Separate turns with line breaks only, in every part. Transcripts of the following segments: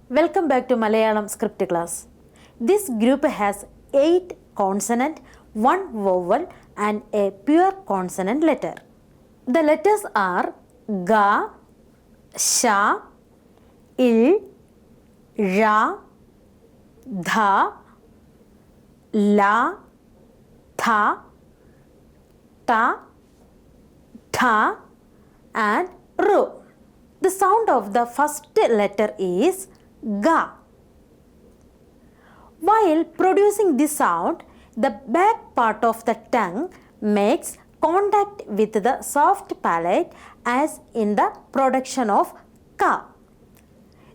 Welcome back to Malayalam script class. This group has 8 consonant, 1 vowel and a pure consonant letter. The letters are Ga, Sha, Il, Ra, Dha, La, Tha, Ta, Tha and Ru. The sound of the first letter is Ga. While producing this sound, the back part of the tongue makes contact with the soft palate as in the production of Ka.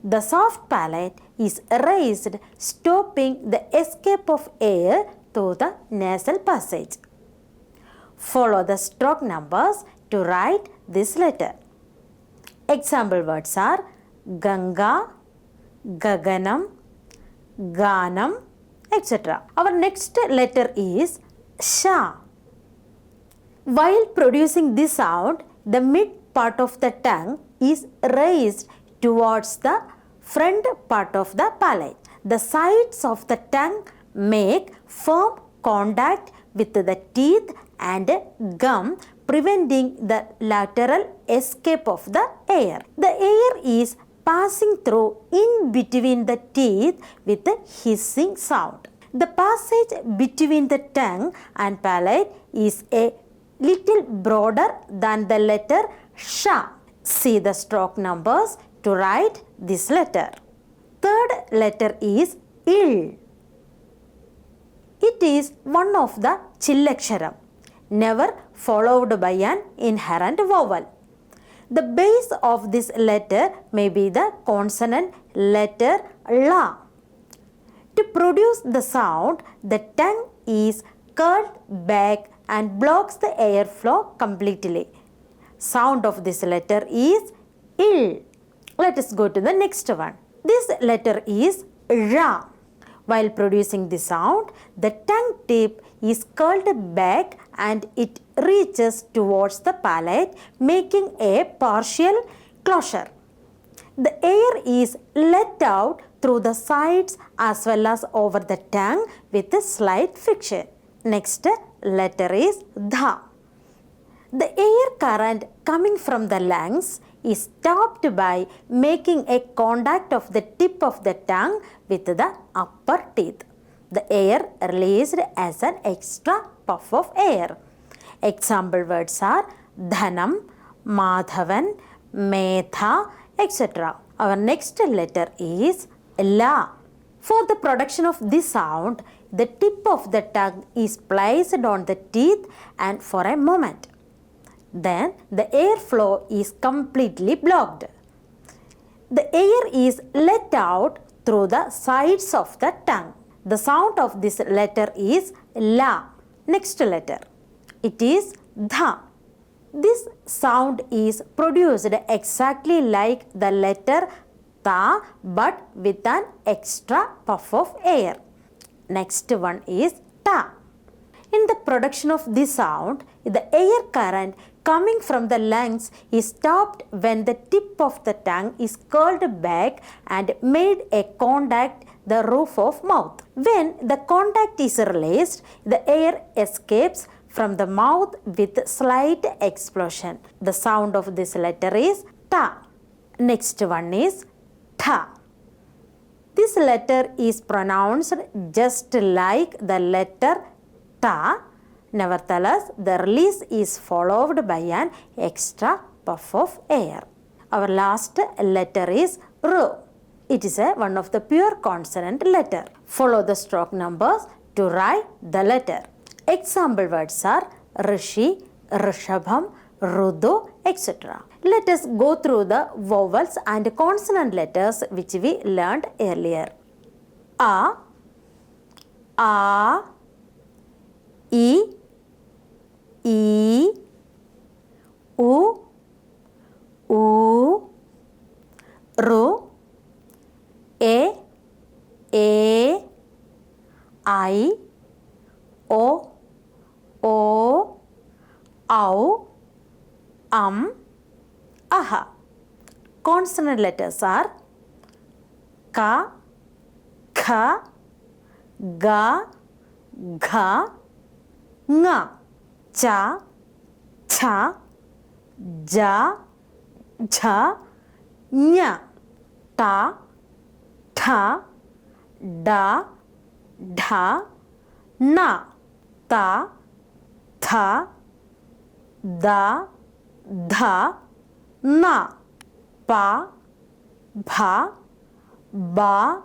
The soft palate is raised, stopping the escape of air through the nasal passage. Follow the stroke numbers to write this letter. Example words are Ganga, Gaganam, Ganam, etc. Our next letter is Sha. While producing this sound, the mid part of the tongue is raised towards the front part of the palate. The sides of the tongue make firm contact with the teeth and gum, preventing the lateral escape of the air. The air is passing through in between the teeth with a hissing sound. The passage between the tongue and palate is a little broader than the letter Sha. See the stroke numbers to write this letter. Third letter is Il. It is one of the chillaksharam, never followed by an inherent vowel. The base of this letter may be the consonant letter La. To produce the sound, the tongue is curled back and blocks the airflow completely. Sound of this letter is Il. Let us go to the next one. This letter is Ra. While producing the sound, the tongue tip is curled back and it reaches towards the palate, making a partial closure. The air is let out through the sides as well as over the tongue with a slight friction. Next letter is Dha. The air current coming from the lungs is stopped by making a contact of the tip of the tongue with the upper teeth. The air released as an extra puff of air. Example words are Dhanam, Madhavan, Metha, etc. Our next letter is La. For the production of this sound, the tip of the tongue is placed on the teeth and for a moment. Then the airflow is completely blocked. The air is let out through the sides of the tongue. The sound of this letter is La. Next letter. It is Dha. This sound is produced exactly like the letter Ta but with an extra puff of air. Next one is Ta. In the production of this sound, the air current coming from the lungs is stopped when the tip of the tongue is curled back and made a contact the roof of mouth. When the contact is released, the air escapes from the mouth with slight explosion. The sound of this letter is Ta. Next one is Tha. This letter is pronounced just like the letter Ta. Nevertheless, the release is followed by an extra puff of air. Our last letter is Ru. It is one of the pure consonant letter. Follow the stroke numbers to write the letter. Example words are Rishi, Rishabham, Rudu, etc. Let us go through the vowels and consonant letters which we learned earlier. A, A, I, E, U, U, Ru, E, I, O, Au, Aha. Consonant letters are ka, kha, ga, gha, nga, cha, cha, ja, jha, nya, ta, tha, da, dha, na, ta, tha, da, dha, na, pa, bha, ba,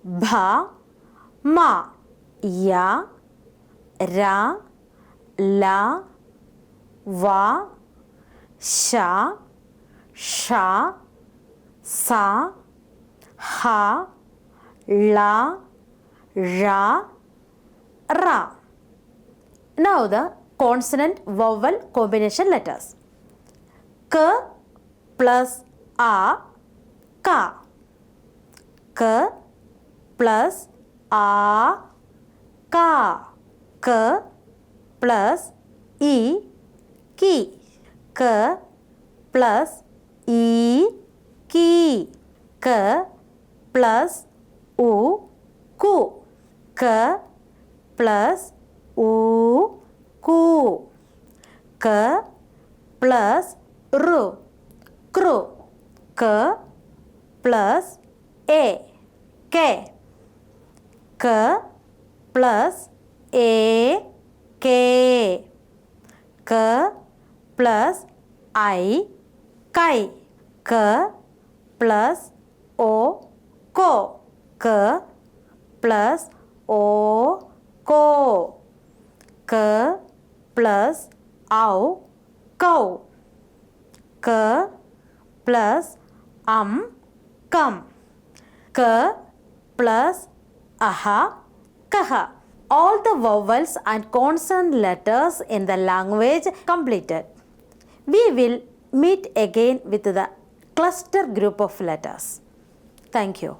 bha, ma, ya, ra, la, va, sha, sha, sa, ha, la, ra, ra. Now the consonant vowel combination letters. K plus a, ka. K plus a, ka. K plus e, ki. K plus e, ki. K plus u, ku. K plus u, ku. K plus ru, kru. K plus a, ke. K plus a, ke. K plus I, kai. K plus o, ko. K plus o, ko. K plus au, kau. K plus kam. K plus aha, kaha. All the vowels and consonant letters in the language completed. We will meet again with the cluster group of letters. Thank you.